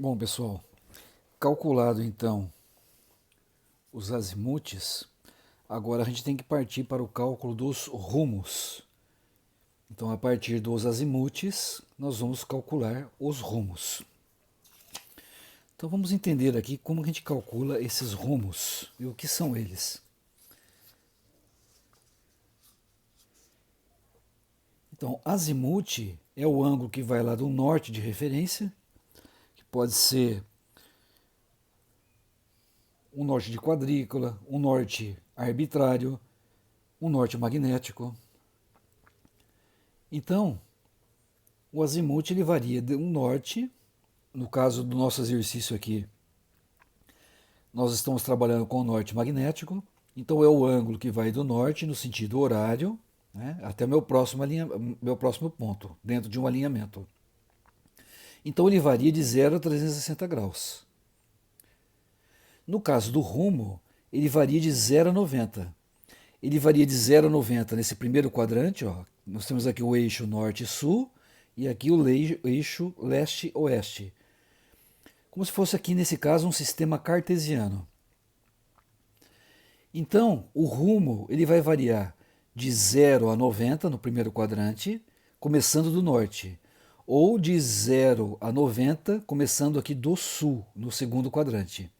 Bom, pessoal, calculado então os azimutes, agora a gente tem que partir para o cálculo dos rumos. Então, a partir dos azimutes, nós vamos calcular os rumos. Então, vamos entender aqui como a gente calcula esses rumos e o que são eles. Então, azimute é o ângulo que vai lá do norte de referência, que pode ser um norte de quadrícula, um norte arbitrário, um norte magnético. Então, o azimute ele varia de um norte. No caso do nosso exercício aqui, nós estamos trabalhando com o norte magnético. Então, é o ângulo que vai do norte no sentido horário, né, até meu próximo ponto, dentro de um alinhamento. Então, ele varia de 0 a 360 graus. No caso do rumo, ele varia de 0 a 90. Ele varia de 0 a 90 nesse primeiro quadrante. Ó. Nós temos aqui o eixo norte-sul e aqui o eixo leste-oeste. Como se fosse aqui, nesse caso, um sistema cartesiano. Então, o rumo ele vai variar de 0 a 90 no primeiro quadrante, começando do norte, ou de 0 a 90, começando aqui do sul, no segundo quadrante.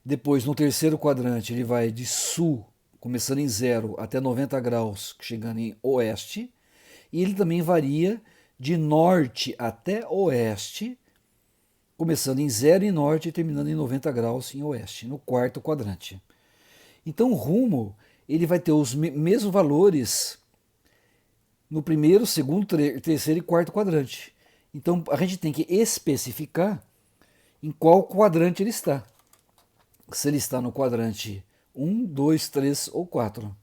Depois, no terceiro quadrante, ele vai de sul, começando em 0 até 90 graus, chegando em oeste. E ele também varia de norte até oeste, começando em 0 em norte e terminando em 90 graus em oeste, no quarto quadrante. Então o rumo ele vai ter os mesmos valores no primeiro, segundo, terceiro e quarto quadrante. Então a gente tem que especificar em qual quadrante ele está. Se ele está no quadrante 1, 2, 3 ou 4.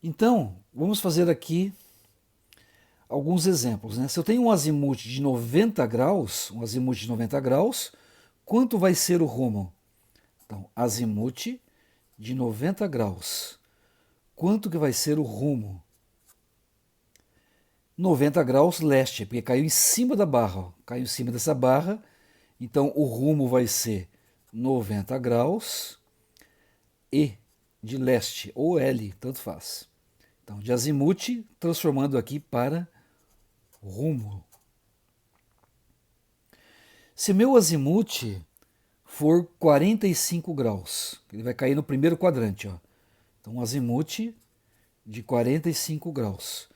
Então, vamos fazer aqui alguns exemplos. Né? Se eu tenho um azimute de 90 graus, quanto vai ser o rumo? Então, azimute de 90 graus. Quanto que vai ser o rumo? 90 graus leste, porque caiu em cima da barra. Ó. Caiu em cima dessa barra. Então, o rumo vai ser 90 graus e de leste, ou L, tanto faz. Então, de azimute, transformando aqui para rumo. Se meu azimute for 45 graus, ele vai cair no primeiro quadrante. Ó. Então, um azimute de 45 graus.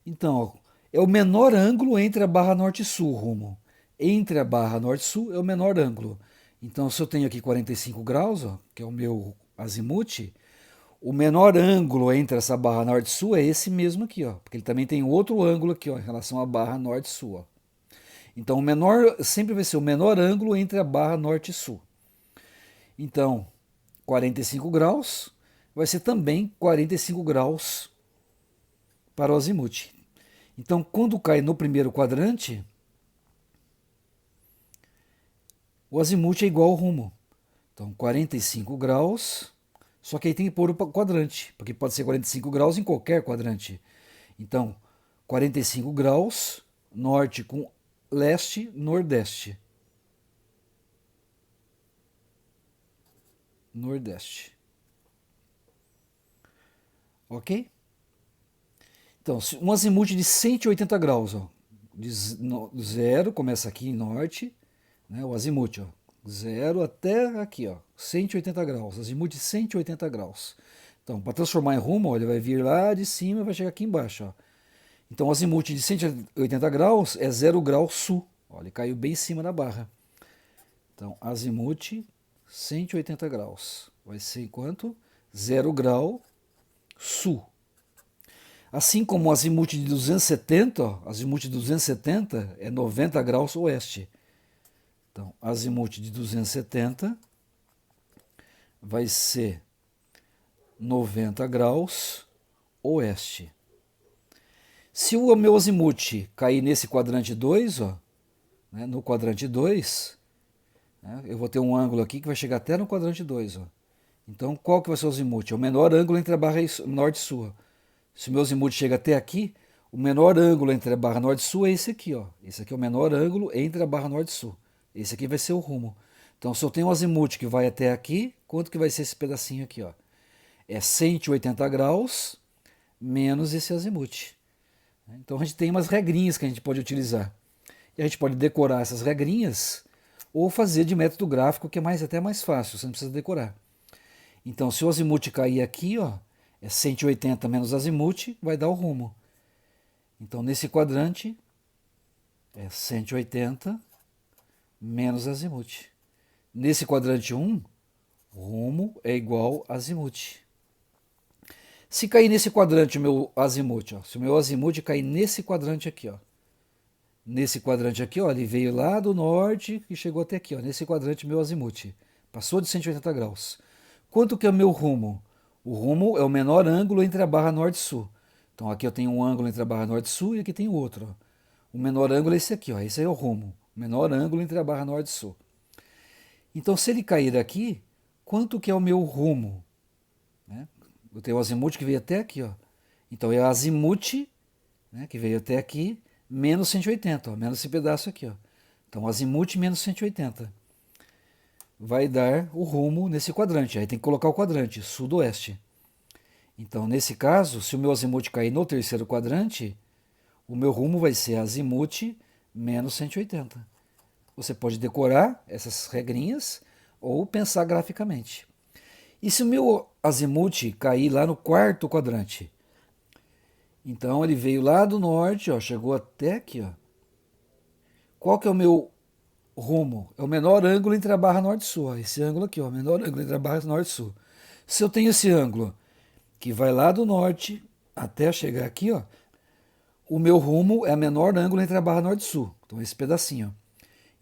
Então, ó, é o menor ângulo entre a barra norte e sul, rumo. Entre a barra norte e sul é o menor ângulo. Então, se eu tenho aqui 45 graus, ó, que é o meu azimute, o menor ângulo entre essa barra norte e sul é esse mesmo aqui, ó, porque ele também tem outro ângulo aqui, ó, em relação à barra norte e sul. Ó. Então, o menor sempre vai ser o menor ângulo entre a barra norte e sul. Então, 45 graus vai ser também 45 graus para o azimute. Então, quando cai no primeiro quadrante, o azimute é igual ao rumo. Então, 45 graus, só que aí tem que pôr o quadrante, porque pode ser 45 graus em qualquer quadrante. Então, 45 graus, norte com leste, nordeste. Nordeste. Ok? Então, um azimute de 180 graus, ó, de 0, começa aqui em norte, né, o azimute, ó, 0 até aqui, ó, 180 graus, azimute de 180 graus. Então, para transformar em rumo, ó, ele vai vir lá de cima e vai chegar aqui embaixo. Ó. Então, o azimute de 180 graus é 0 graus sul. Ó, ele caiu bem em cima da barra. Então, azimute 180 graus. Vai ser quanto? 0 grau sul. Assim como o azimute de 270, ó, azimute de 270 é 90 graus oeste. Então, azimute de 270 vai ser 90 graus oeste. Se o meu azimute cair nesse quadrante 2, ó, né, no quadrante 2, né, eu vou ter um ângulo aqui que vai chegar até no quadrante 2. Ó. Então, qual que vai ser o azimute? É o menor ângulo entre a barra norte e sul. Se o meu azimute chega até aqui, O menor ângulo entre a barra norte e sul é esse aqui, ó. Esse aqui é o menor ângulo entre a barra norte e sul. Esse aqui vai ser o rumo. Então, se eu tenho um azimuth que vai até aqui, quanto que vai ser esse pedacinho aqui, ó? É 180 graus menos esse azimuth. Então, a gente tem umas regrinhas que a gente pode utilizar. E a gente pode decorar essas regrinhas ou fazer de método gráfico, que é até mais fácil, você não precisa decorar. Então, se o azimuth cair aqui, ó, é 180 menos azimuth, vai dar o rumo. Então, nesse quadrante, é 180 menos azimuth. Nesse quadrante 1, rumo é igual a azimuth. Se cair nesse quadrante o meu azimuth, ó, se o meu azimuth cair nesse quadrante aqui, ó, nesse quadrante aqui, ó, ele veio lá do norte e chegou até aqui, ó, nesse quadrante meu azimuth. Passou de 180 graus. Quanto que é o meu rumo? O rumo é o menor ângulo entre a barra norte e sul. Então aqui eu tenho um ângulo entre a barra norte e sul e aqui tem outro. Ó. O menor ângulo é esse aqui, ó. Esse é o rumo. O menor ângulo entre a barra norte e sul. Então se ele cair daqui, quanto que é o meu rumo? Né? Eu tenho o azimuth que veio até aqui, ó. Então é o azimuth, né, que veio até aqui, menos 180, ó, menos esse pedaço aqui, ó. Então azimuth menos 180 vai dar o rumo nesse quadrante. Aí tem que colocar o quadrante, sudoeste. Então, nesse caso, se o meu azimuth cair no terceiro quadrante, o meu rumo vai ser azimuth menos 180. Você pode decorar essas regrinhas ou pensar graficamente. E se o meu azimuth cair lá no quarto quadrante? Então, ele veio lá do norte, ó, chegou até aqui. Ó. Qual que é o meu rumo? É o menor ângulo entre a barra norte e sul. Esse ângulo aqui, ó, o menor ângulo entre a barra norte e sul. Se eu tenho esse ângulo que vai lá do norte até chegar aqui, ó, o meu rumo é o menor ângulo entre a barra norte e sul. Então, esse pedacinho. Ó.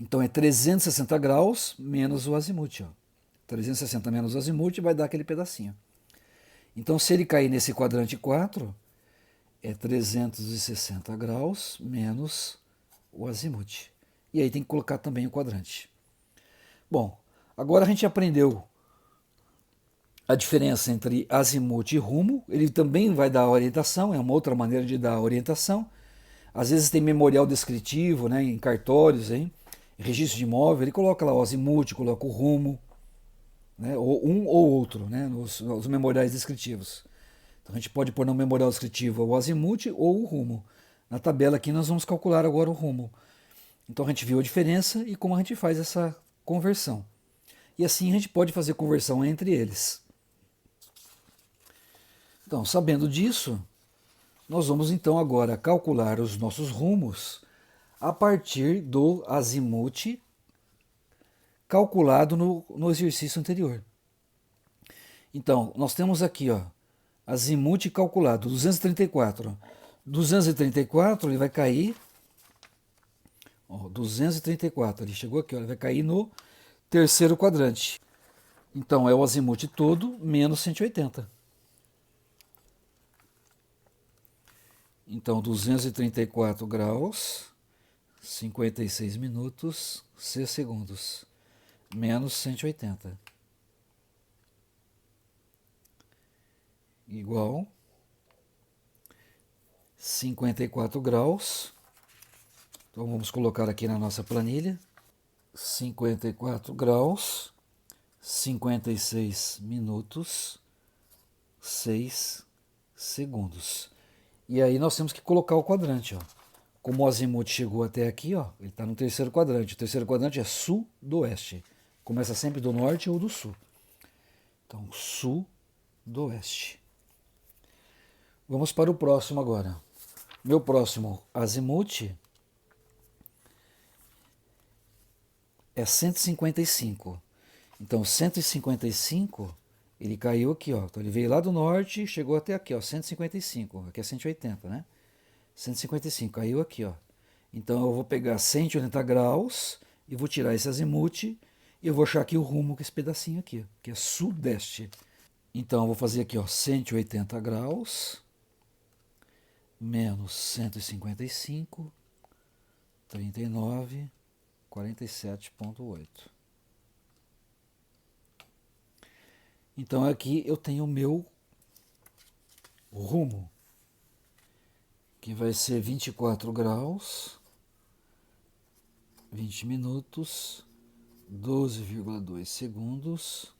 Então, é 360 graus menos o azimuth. Ó. 360 menos o azimuth vai dar aquele pedacinho. Então, se ele cair nesse quadrante 4, é 360 graus menos o azimuth. E aí tem que colocar também o quadrante. Bom, agora a gente aprendeu a diferença entre azimuth e rumo. Ele também vai dar orientação, é uma outra maneira de dar orientação. Às vezes tem memorial descritivo, né, em cartórios, hein, registro de imóvel, ele coloca lá o azimuth, coloca o rumo, né, ou um ou outro, né, nos memoriais descritivos. Então a gente pode pôr no memorial descritivo o azimuth ou o rumo. Na tabela aqui nós vamos calcular agora o rumo. Então a gente viu a diferença e como a gente faz essa conversão. E assim a gente pode fazer conversão entre eles. Então, sabendo disso, nós vamos então agora calcular os nossos rumos a partir do azimuth calculado no exercício anterior. Então, nós temos aqui, ó, azimuth calculado, 234. 234 ele vai cair, ó, 234, ele chegou aqui, ó, ele vai cair no terceiro quadrante. Então, é o azimuth todo menos 180. Então, 234 graus, 56 minutos, 6 segundos, menos 180. Igual 54 graus. Então, vamos colocar aqui na nossa planilha. 54 graus, 56 minutos, 6 segundos. E aí nós temos que colocar o quadrante, ó. Como o azimuth chegou até aqui, ó, ele está no terceiro quadrante. O terceiro quadrante é sul-oeste. Começa sempre do norte ou do sul. Então, sul-oeste. Vamos para o próximo agora. Meu próximo azimuth é 155. Então, 155, ele caiu aqui, ó. Então, ele veio lá do norte e chegou até aqui, ó, 155. Aqui é 180, né? 155, caiu aqui, ó. Então eu vou pegar 180 graus e vou tirar esse azimuth e eu vou achar aqui o rumo com esse pedacinho aqui, que é sudeste. Então eu vou fazer aqui, ó, 180 graus menos 155, 39, 47,8. Então aqui eu tenho o meu rumo, Aqui vai ser 24 graus, 20 minutos, 12,2 segundos,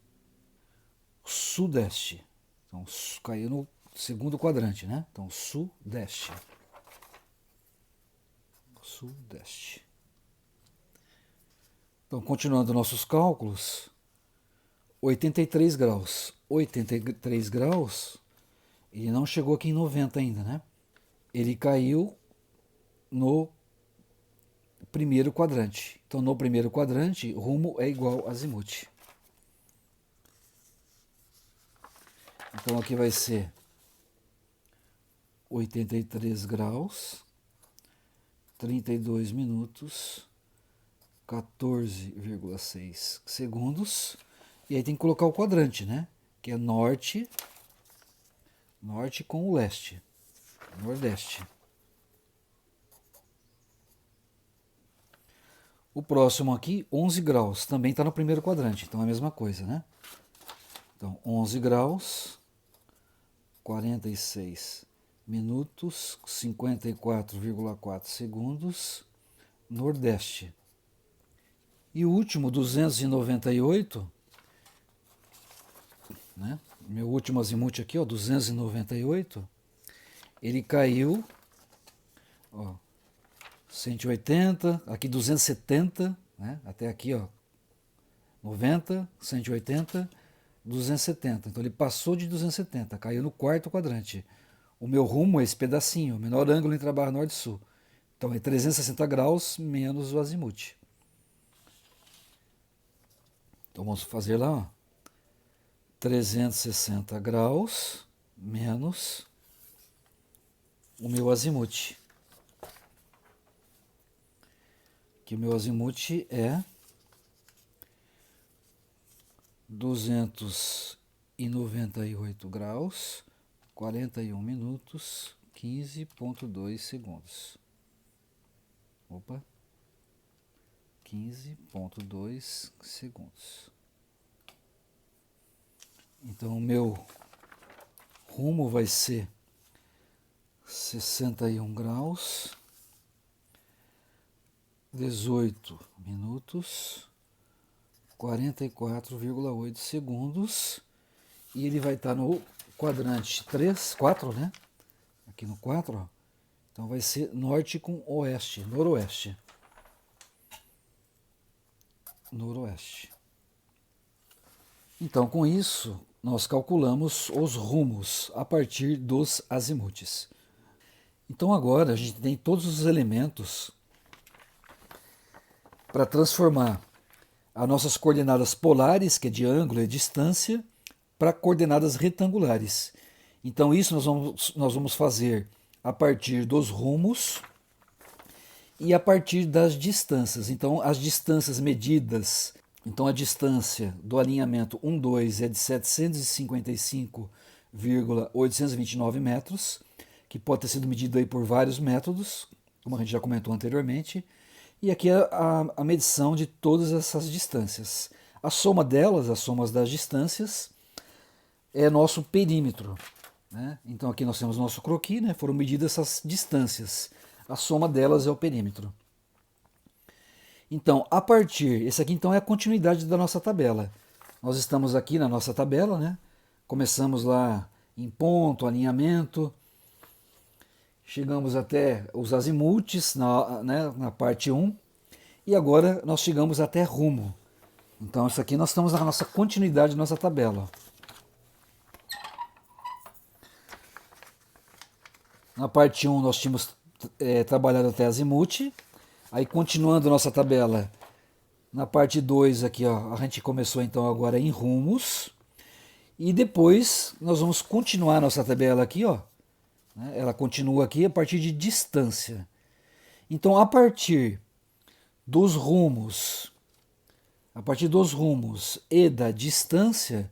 sudeste. Então, caiu no segundo quadrante, né? Então, sudeste. Sudeste. Então, continuando nossos cálculos, 83 graus. 83 graus, ele não chegou aqui em 90 ainda, né? Ele caiu no primeiro quadrante. Então, no primeiro quadrante, rumo é igual a azimuth. Então, aqui vai ser 83 graus, 32 minutos, 14,6 segundos. E aí tem que colocar o quadrante, né? Que é norte com o leste, nordeste. O próximo aqui, 11 graus, também está no primeiro quadrante, então é a mesma coisa, né? Então, 11 graus, 46 minutos, 54,4 segundos, nordeste. E o último, 298, né? Meu último azimuth aqui, ó, 298, ele caiu, ó, 180, aqui 270, né? Até aqui, ó, 90, 180, 270. Então ele passou de 270, caiu no quarto quadrante. O meu rumo é esse pedacinho, o menor ângulo entre a barra norte e sul. Então é 360 graus menos o azimuth. Então vamos fazer lá, ó. 360 graus menos o meu azimuth. Que o meu azimuth é 298 graus, 41 minutos, 15,2 segundos. Opa! 15,2 segundos. Então, o meu rumo vai ser 61 graus, 18 minutos, 44,8 segundos. E ele vai estar no quadrante 3, 4, né? Aqui no 4, ó. Então vai ser norte com oeste, noroeste. Noroeste. Então, com isso, nós calculamos os rumos a partir dos azimuths. Então agora a gente tem todos os elementos para transformar as nossas coordenadas polares, que é de ângulo e distância, para coordenadas retangulares. Então isso nós vamos fazer a partir dos rumos e a partir das distâncias. Então as distâncias medidas, então a distância do alinhamento 1, 2 é de 755,829 metros, que pode ter sido medido aí por vários métodos, como a gente já comentou anteriormente. E aqui é a medição de todas essas distâncias. A soma delas, as somas das distâncias, é nosso perímetro, né? Então aqui nós temos nosso croquis, né? Foram medidas essas distâncias. A soma delas é o perímetro. Então, a partir... Esse aqui então é a continuidade da nossa tabela. Nós estamos aqui na nossa tabela, né? Começamos lá em ponto, alinhamento. Chegamos até os azimuths na parte 1 e agora nós chegamos até rumo. Então isso aqui nós estamos na nossa continuidade da nossa tabela. Na parte 1 nós tínhamos trabalhado até azimuth, aí continuando nossa tabela, na parte 2 aqui, ó, a gente começou então agora em rumos, e depois nós vamos continuar nossa tabela aqui, ó. Ela continua aqui a partir de distância. Então, a partir dos rumos e da distância,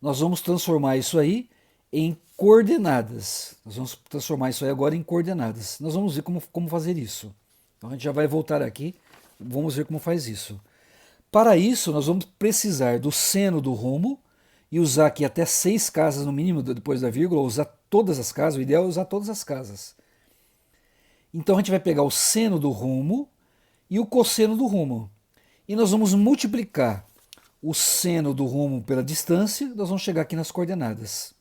nós vamos transformar isso aí em coordenadas. Nós vamos transformar isso aí agora em coordenadas. Nós vamos ver como fazer isso. Então, a gente já vai voltar aqui, vamos ver como faz isso. Para isso, nós vamos precisar do seno do rumo e usar aqui até 6 casas no mínimo depois da vírgula, usar todas as casas, o ideal é usar todas as casas. Então a gente vai pegar o seno do rumo e o cosseno do rumo. E nós vamos multiplicar o seno do rumo pela distância, nós vamos chegar aqui nas coordenadas.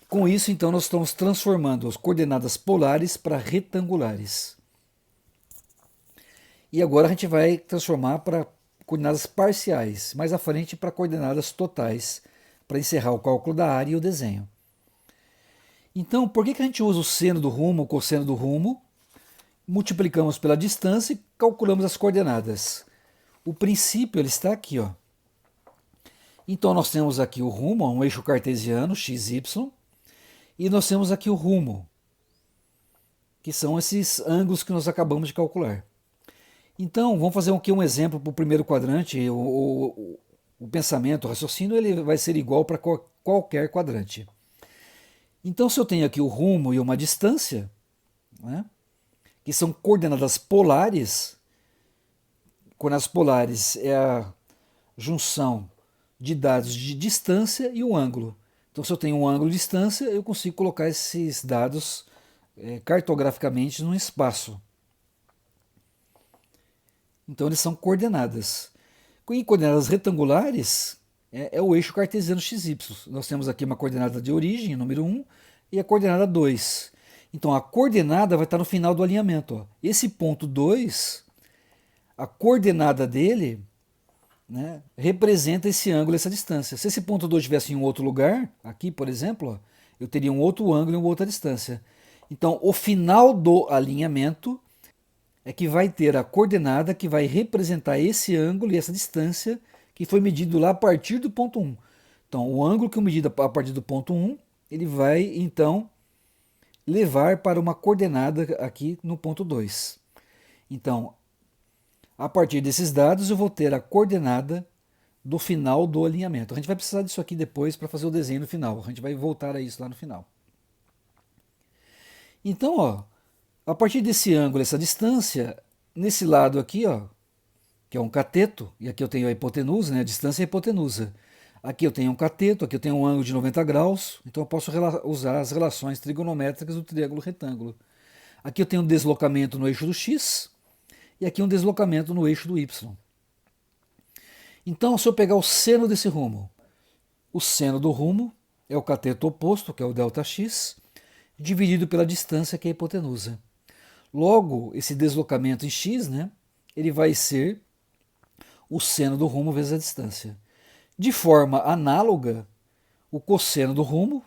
Com isso, então, nós estamos transformando as coordenadas polares para retangulares. E agora a gente vai transformar para coordenadas parciais, mais à frente para coordenadas totais, para encerrar o cálculo da área e o desenho. Então, por que a gente usa o seno do rumo, o cosseno do rumo? Multiplicamos pela distância e calculamos as coordenadas. O princípio ele está aqui, ó. Então nós temos aqui o rumo, um eixo cartesiano, x, y, e nós temos aqui o rumo, que são esses ângulos que nós acabamos de calcular. Então, vamos fazer aqui um exemplo para o primeiro quadrante. O pensamento, o raciocínio, ele vai ser igual para qualquer quadrante. Então, se eu tenho aqui o rumo e uma distância, né, que são coordenadas polares, coordenadas polares é a junção de dados de distância e o ângulo. Então, se eu tenho um ângulo de distância, eu consigo colocar esses dados cartograficamente num espaço. Então, eles são coordenadas. Em coordenadas retangulares, é o eixo cartesiano xy. Nós temos aqui uma coordenada de origem, número 1, e a coordenada 2. Então, a coordenada vai estar no final do alinhamento. Ó. Esse ponto 2, a coordenada dele, né, representa esse ângulo, essa distância. Se esse ponto 2 estivesse em um outro lugar, aqui, por exemplo, ó, eu teria um outro ângulo e uma outra distância. Então, o final do alinhamento é que vai ter a coordenada que vai representar esse ângulo e essa distância que foi medido lá a partir do ponto 1. Então, o ângulo que eu medi a partir do ponto 1, ele vai, então, levar para uma coordenada aqui no ponto 2. Então, a partir desses dados, eu vou ter a coordenada do final do alinhamento. A gente vai precisar disso aqui depois para fazer o desenho no final. A gente vai voltar a isso lá no final. Então, ó, a partir desse ângulo, essa distância, nesse lado aqui, ó, que é um cateto, e aqui eu tenho a hipotenusa, né, a distância é a hipotenusa. Aqui eu tenho um cateto, aqui eu tenho um ângulo de 90 graus, então eu posso usar as relações trigonométricas do triângulo retângulo. Aqui eu tenho um deslocamento no eixo do x, e aqui um deslocamento no eixo do y. Então, se eu pegar o seno desse rumo, o seno do rumo é o cateto oposto, que é o ΔX, dividido pela distância, que é a hipotenusa. Logo, esse deslocamento em x, né, ele vai ser o seno do rumo vezes a distância. De forma análoga, o cosseno do rumo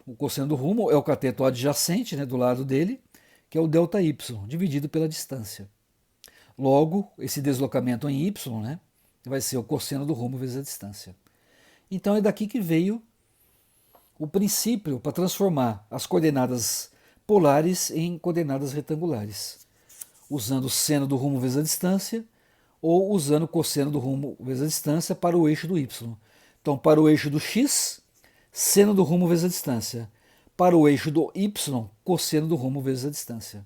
é o cateto adjacente, né, do lado dele, que é o ΔY, dividido pela distância. Logo, esse deslocamento em y, né, vai ser o cosseno do rumo vezes a distância. Então é daqui que veio o princípio para transformar as coordenadas polares em coordenadas retangulares, usando o seno do rumo vezes a distância ou usando o cosseno do rumo vezes a distância para o eixo do y. Então, para o eixo do x, seno do rumo vezes a distância. Para o eixo do y, cosseno do rumo vezes a distância.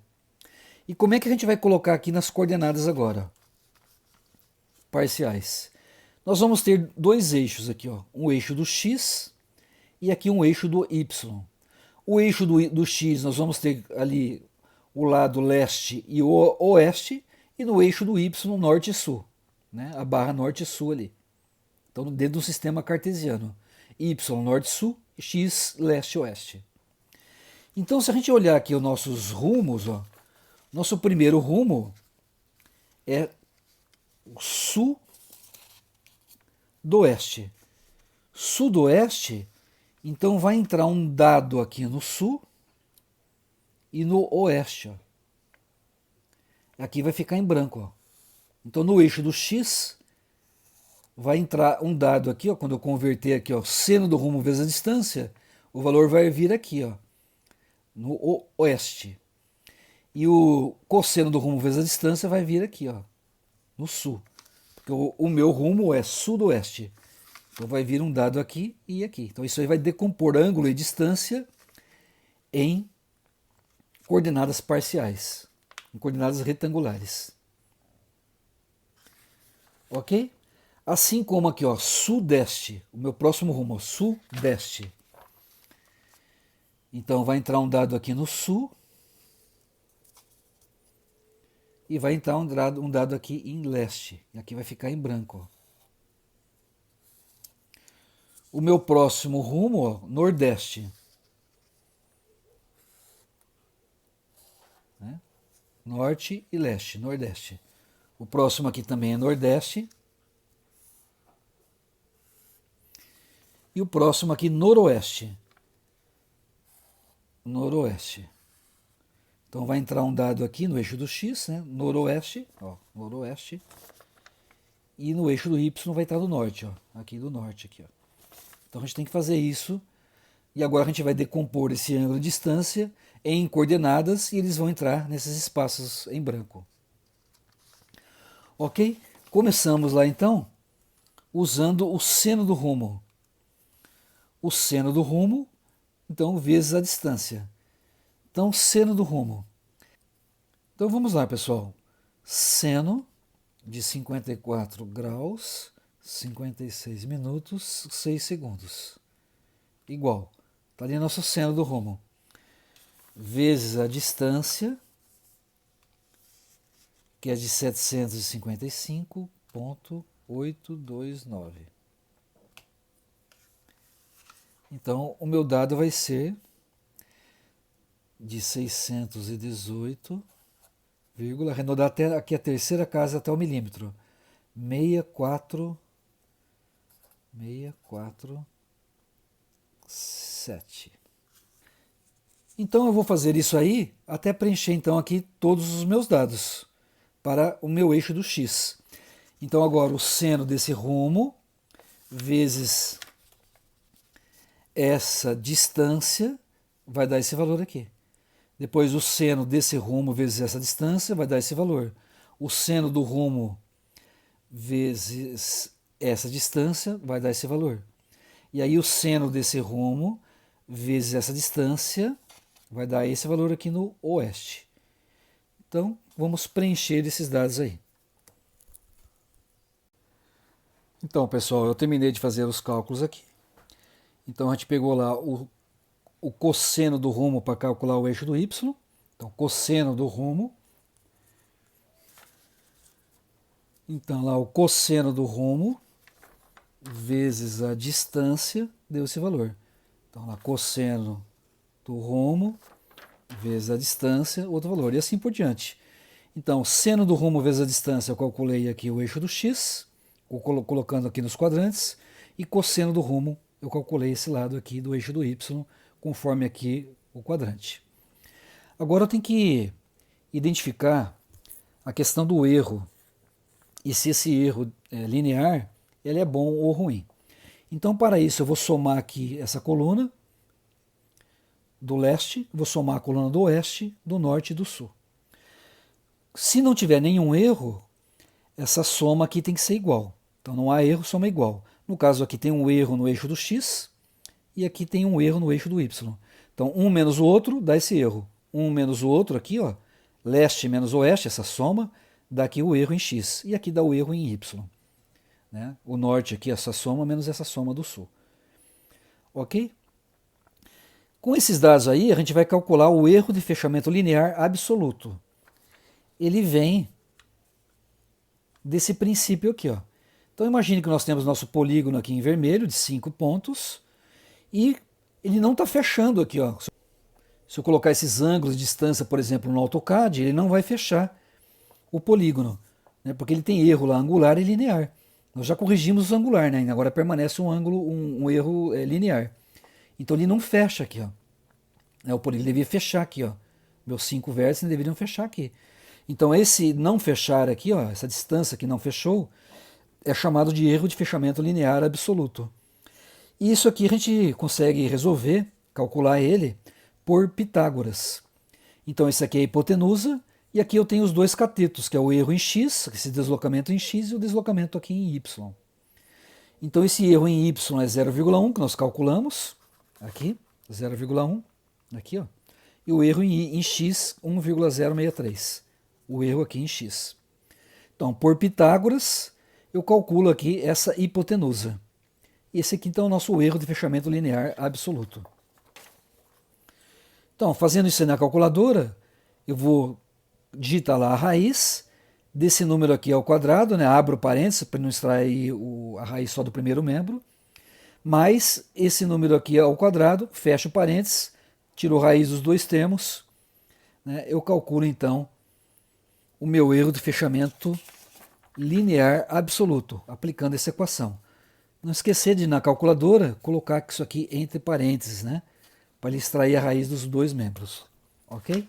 E como é que a gente vai colocar aqui nas coordenadas agora? Parciais. Nós vamos ter dois eixos aqui, ó. Um eixo do x e aqui um eixo do y. O eixo do x nós vamos ter ali o lado leste e o oeste, e no eixo do y norte e sul, né? A barra norte e sul ali. Então dentro do sistema cartesiano, y norte e sul, x leste e oeste. Então se a gente olhar aqui os nossos rumos, ó, nosso primeiro rumo é o sudoeste. Sudoeste, então vai entrar um dado aqui no sul e no oeste. Ó. Aqui vai ficar em branco. Ó. Então no eixo do x vai entrar um dado aqui, ó, quando eu converter aqui, ó, seno do rumo vezes a distância, o valor vai vir aqui, ó, no oeste. E o cosseno do rumo vezes a distância vai vir aqui, ó, no sul. Porque o meu rumo é sudoeste. Então vai vir um dado aqui e aqui. Então isso aí vai decompor ângulo e distância em coordenadas parciais, em coordenadas retangulares. Ok? Assim como aqui, ó, sudeste, o meu próximo rumo, ó, sudeste. Então vai entrar um dado aqui no sul e vai entrar um dado aqui em leste. E aqui vai ficar em branco. Ó. O meu próximo rumo, ó, nordeste. Né? Norte e leste, nordeste. O próximo aqui também é nordeste. E o próximo aqui, noroeste. Noroeste. Então vai entrar um dado aqui no eixo do X, né? Noroeste, ó, noroeste. E no eixo do Y vai estar do norte, ó, aqui do norte aqui, ó. Então a gente tem que fazer isso. E agora a gente vai decompor esse ângulo de distância em coordenadas e eles vão entrar nesses espaços em branco. Ok? Começamos lá então usando o seno do rumo. O seno do rumo, então, vezes a distância. Então, seno do rumo. Então vamos lá, pessoal. Seno de 54 graus, 56 minutos, 6 segundos. Igual. Está ali nosso seno do rumo. Vezes a distância, que é de 755,829. Então, o meu dado vai ser de 618, arredondar até aqui a terceira casa até o milímetro. 647. Então eu vou fazer isso aí até preencher então aqui todos os meus dados para o meu eixo do X. Então agora o seno desse rumo vezes essa distância vai dar esse valor aqui. Depois o seno desse rumo vezes essa distância vai dar esse valor. O seno do rumo vezes essa distância vai dar esse valor. E aí o seno desse rumo vezes essa distância vai dar esse valor aqui no oeste. Então vamos preencher esses dados aí. Então, pessoal, eu terminei de fazer os cálculos aqui. Então a gente pegou lá o cosseno do rumo para calcular o eixo do y. Então, cosseno do rumo. Então, lá o cosseno do rumo vezes a distância deu esse valor. Então, lá cosseno do rumo vezes a distância, outro valor. E assim por diante. Então, seno do rumo vezes a distância, eu calculei aqui o eixo do x, colocando aqui nos quadrantes. E cosseno do rumo, eu calculei esse lado aqui do eixo do y, conforme aqui o quadrante. Agora eu tenho que identificar a questão do erro e se esse erro linear ele é bom ou ruim. Então, para isso, eu vou somar aqui essa coluna do leste, vou somar a coluna do oeste, do norte e do sul. Se não tiver nenhum erro, essa soma aqui tem que ser igual. Então, não há erro, soma igual. No caso aqui tem um erro no eixo do x e aqui tem um erro no eixo do y. Então, um menos o outro dá esse erro. Um menos o outro aqui, ó, leste menos oeste, essa soma, dá aqui o erro em x. E aqui dá o erro em y. Né? O norte aqui, essa soma, menos essa soma do sul. Ok? Com esses dados aí, a gente vai calcular o erro de fechamento linear absoluto. Ele vem desse princípio aqui, ó. Então imagine que nós temos nosso polígono aqui em vermelho, de 5 pontos, e ele não está fechando aqui, ó. Se eu colocar esses ângulos de distância, por exemplo, no AutoCAD, ele não vai fechar o polígono, né, porque ele tem erro lá angular e linear. Nós já corrigimos o angular, né, agora permanece um ângulo, um erro linear. Então ele não fecha aqui, ó. O polígono deveria fechar aqui, ó. Meus 5 vértices deveriam fechar aqui. Então esse não fechar aqui, ó, essa distância que não fechou, é chamado de erro de fechamento linear absoluto. E isso aqui a gente consegue resolver, calcular ele, por Pitágoras. Então esse aqui é a hipotenusa, e aqui eu tenho os dois catetos, que é o erro em x, esse deslocamento em x, e o deslocamento aqui em y. Então esse erro em y é 0,1, que nós calculamos, aqui, 0,1, aqui, ó. E o erro em x, 1,063. O erro aqui em x. Então, por Pitágoras, eu calculo aqui essa hipotenusa. Esse aqui, então, é o nosso erro de fechamento linear absoluto. Então, fazendo isso na calculadora, eu vou digita lá a raiz desse número aqui ao quadrado, né? Abro parênteses para não extrair a raiz só do primeiro membro, mais esse número aqui ao quadrado, fecho parênteses, tiro a raiz dos dois termos, né? Eu calculo então o meu erro de fechamento linear absoluto, aplicando essa equação. Não esquecer de, na calculadora, colocar isso aqui entre parênteses, né? Para ele extrair a raiz dos dois membros. Ok?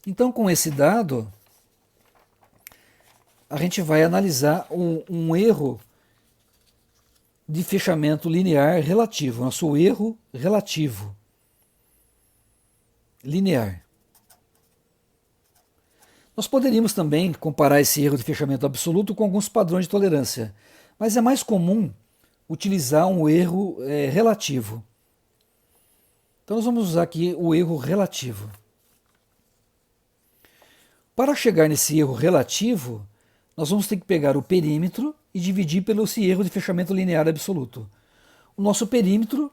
Então, com esse dado, a gente vai analisar um erro de fechamento linear relativo, nosso erro relativo linear. Nós poderíamos também comparar esse erro de fechamento absoluto com alguns padrões de tolerância, mas é mais comum utilizar um erro relativo. Então nós vamos usar aqui o erro relativo. Para chegar nesse erro relativo, nós vamos ter que pegar o perímetro e dividir pelo esse erro de fechamento linear absoluto. O nosso perímetro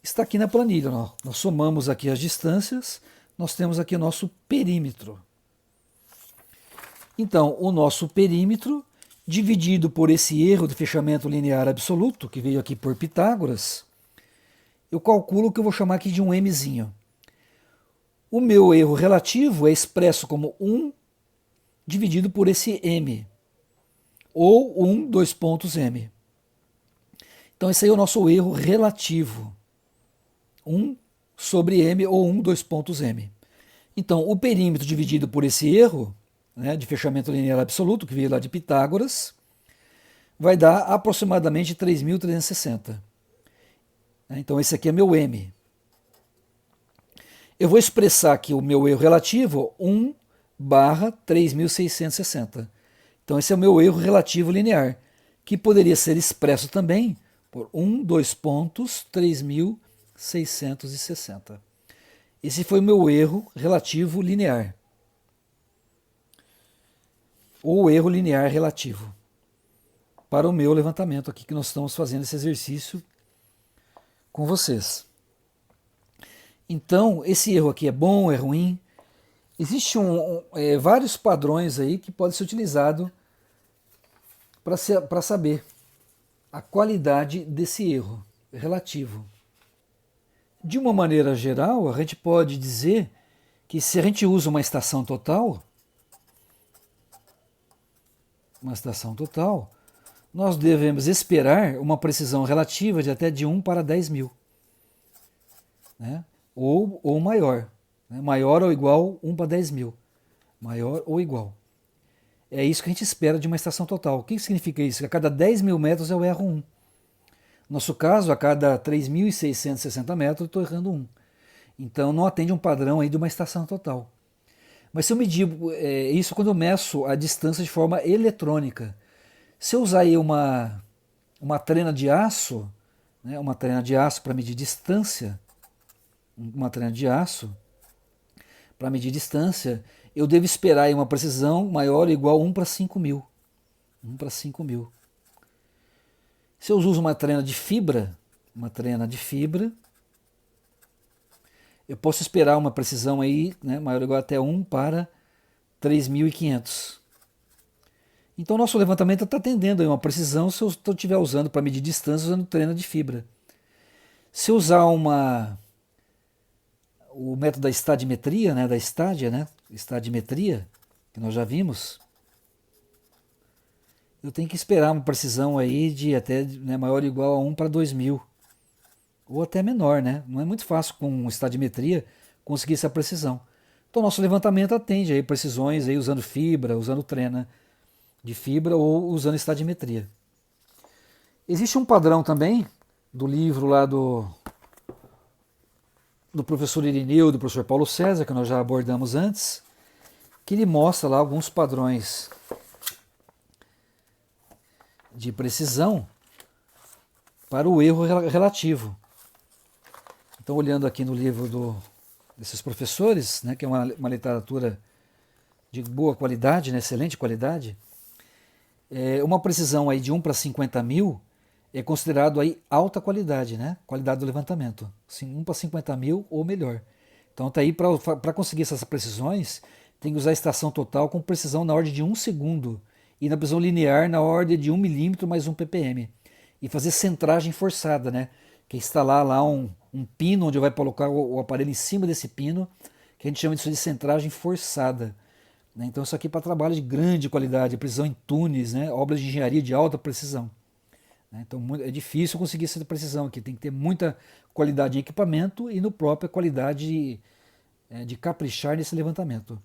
está aqui na planilha. Nós somamos aqui as distâncias, nós temos aqui o nosso perímetro. Então, o nosso perímetro, dividido por esse erro de fechamento linear absoluto, que veio aqui por Pitágoras, eu calculo que eu vou chamar aqui de um mzinho. O meu erro relativo é expresso como 1 dividido por esse m, ou 1, 2 pontos m. Então esse aí é o nosso erro relativo. 1 sobre m ou 1, 2 pontos m. Então o perímetro dividido por esse erro, né, de fechamento linear absoluto, que veio lá de Pitágoras, vai dar aproximadamente 3.360. Então esse aqui é meu m. Eu vou expressar aqui o meu erro relativo 1 barra 3.660. Então esse é o meu erro relativo linear, que poderia ser expresso também por 1, 2 pontos, 3.660. Esse foi o meu erro relativo linear. Ou erro linear relativo. Para o meu levantamento aqui, que nós estamos fazendo esse exercício com vocês. Então, esse erro aqui é bom, é ruim? Existem vários padrões aí que podem ser utilizados para saber a qualidade desse erro relativo. De uma maneira geral, a gente pode dizer que se a gente usa uma estação total, nós devemos esperar uma precisão relativa de até de 1 para 10.000. Né? Ou maior. Né? Maior ou igual 1 para 10.000. Maior ou igual. É isso que a gente espera de uma estação total. O que significa isso? Que a cada 10.000 metros eu erro 1. No nosso caso, a cada 3.660 metros eu estou errando 1. Então não atende um padrão aí de uma estação total. Mas se eu medir isso quando eu meço a distância de forma eletrônica. Se eu usar aí uma trena de aço, né, uma trena de aço para medir distância, eu devo esperar aí uma precisão maior ou igual a 1 para 5.000. 1 para 5.000. Se eu uso uma trena de fibra, eu posso esperar uma precisão aí, né, maior ou igual até 1 para 3.500. Então o nosso levantamento está atendendo aí uma precisão se eu estiver usando para medir distância usando trena de fibra. Se eu usar o método da estadimetria, né, estadimetria, que nós já vimos, eu tenho que esperar uma precisão aí de até, né, maior ou igual a 1 para 2.000. Ou até menor, né? Não é muito fácil com estadimetria conseguir essa precisão. Então nosso levantamento atende aí precisões aí usando fibra, usando trena de fibra ou usando estadimetria. Existe um padrão também do livro lá do professor Irineu, do professor Paulo César, que nós já abordamos antes, que ele mostra lá alguns padrões de precisão para o erro relativo. Então, olhando aqui no livro desses professores, né, que é uma literatura de boa qualidade, né, excelente qualidade, uma precisão aí de 1 para 50.000 é considerado aí alta qualidade, né? Qualidade do levantamento. 1 para 50 mil ou melhor. Então tá aí para conseguir essas precisões, tem que usar a estação total com precisão na ordem de 1 segundo e na precisão linear na ordem de 1 milímetro mais 1 ppm. E fazer centragem forçada, né? Que é instalar lá um pino onde vai colocar o aparelho em cima desse pino, que a gente chama disso de centragem forçada. Né? Então isso aqui é para trabalho de grande qualidade, precisão em túneis, né? Obras de engenharia de alta precisão. Né? Então é difícil conseguir essa precisão aqui, tem que ter muita qualidade em equipamento e no própria qualidade de caprichar nesse levantamento.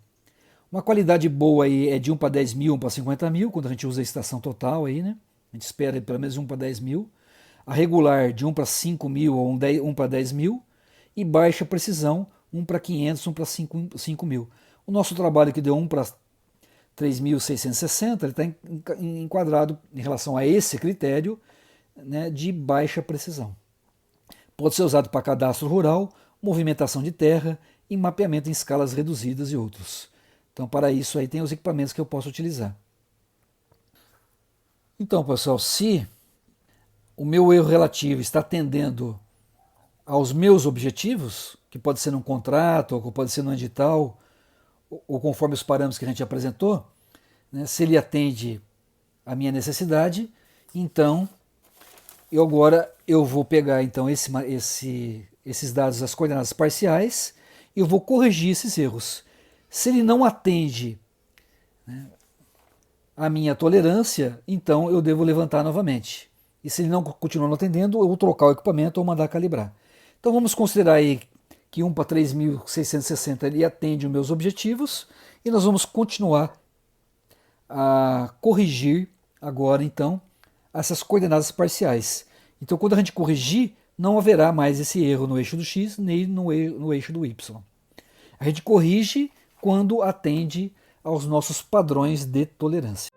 Uma qualidade boa aí é de 1 para 10 mil, 1 para 50 mil, quando a gente usa a estação total aí, né? A gente espera pelo menos 1 para 10 mil. A regular de 1 para 5 mil ou 1 para 10 mil. E baixa precisão, 1 para 500, 1 para 5 mil. O nosso trabalho que deu 1 para 3.660, ele está enquadrado em relação a esse critério, né, de baixa precisão. Pode ser usado para cadastro rural, movimentação de terra e mapeamento em escalas reduzidas e outros. Então, para isso aí tem os equipamentos que eu posso utilizar. Então, pessoal, se o meu erro relativo está atendendo aos meus objetivos, que pode ser num contrato, ou pode ser num edital, ou conforme os parâmetros que a gente apresentou, né, se ele atende a minha necessidade, então eu vou pegar então esses dados, as coordenadas parciais, e eu vou corrigir esses erros. Se ele não atende, né, a minha tolerância, então eu devo levantar novamente. E se ele não continuar não atendendo, eu vou trocar o equipamento ou mandar calibrar. Então vamos considerar aí que 1 para 3.660 ele atende os meus objetivos e nós vamos continuar a corrigir agora então essas coordenadas parciais. Então quando a gente corrigir, não haverá mais esse erro no eixo do x nem no eixo do y. A gente corrige quando atende aos nossos padrões de tolerância.